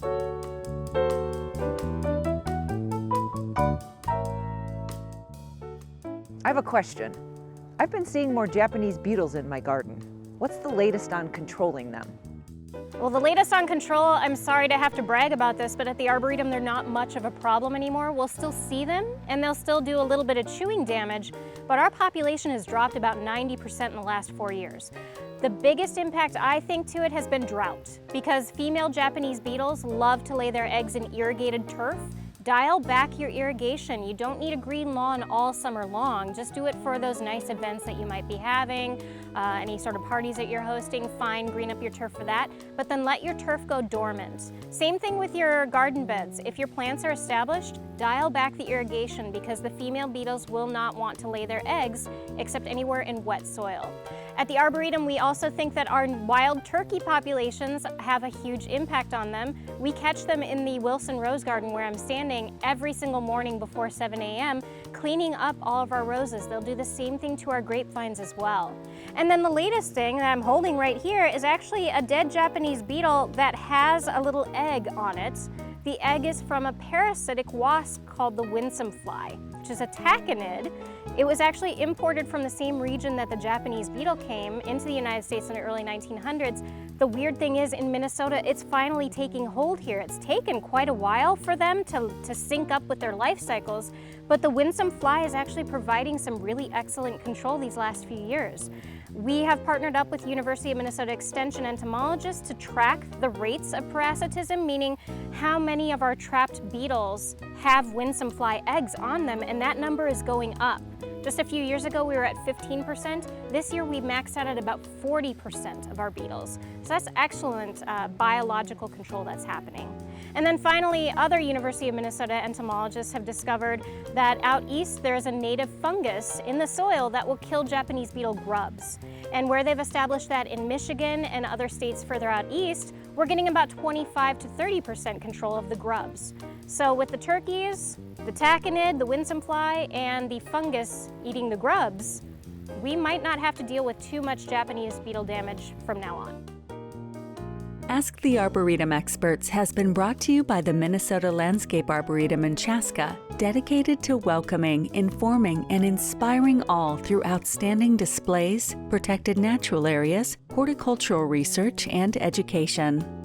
I have a question. I've been seeing more Japanese beetles in my garden. What's the latest on controlling them? Well, the latest on control, I'm sorry to have to brag about this, but at the Arboretum, they're not much of a problem anymore. We'll still see them, and they'll still do a little bit of chewing damage, but our population has dropped about 90% in the last 4 years. The biggest impact, I think, to it has been drought, because female Japanese beetles love to lay their eggs in irrigated turf. Dial back your irrigation. You don't need a green lawn all summer long. Just do it for those nice events that you might be having, any sort of parties that you're hosting, fine, green up your turf for that, but then let your turf go dormant. Same thing with your garden beds. If your plants are established, dial back the irrigation because the female beetles will not want to lay their eggs except anywhere in wet soil. At the Arboretum, we also think that our wild turkey populations have a huge impact on them. We catch them in the Wilson Rose Garden where I'm standing every single morning before 7 a.m. cleaning up all of our roses. They'll do the same thing to our grapevines as well. And then the latest thing that I'm holding right here is actually a dead Japanese beetle that has a little egg on it. The egg is from a parasitic wasp called the winsome fly, which is a taconid. It was actually imported from the same region that the Japanese beetle came into the United States in the early 1900s. The weird thing is in Minnesota, it's finally taking hold here. It's taken quite a while for them to sync up with their life cycles, but the winsome fly is actually providing some really excellent control these last few years. We have partnered up with University of Minnesota Extension entomologists to track the rates of parasitism, meaning how many of our trapped beetles have winsome fly eggs on them, and that number is going up. Just a few years ago, we were at 15%. This year, we maxed out at about 40% of our beetles. So that's excellent biological control that's happening. And then finally, other University of Minnesota entomologists have discovered that out east, there's a native fungus in the soil that will kill Japanese beetle grubs. And where they've established that in Michigan and other states further out east, we're getting about 25 to 30% control of the grubs. So with the turkeys, the taconid, the winsome fly, and the fungus eating the grubs, we might not have to deal with too much Japanese beetle damage from now on. Ask the Arboretum Experts has been brought to you by the Minnesota Landscape Arboretum in Chaska, dedicated to welcoming, informing, and inspiring all through outstanding displays, protected natural areas, horticultural research, and education.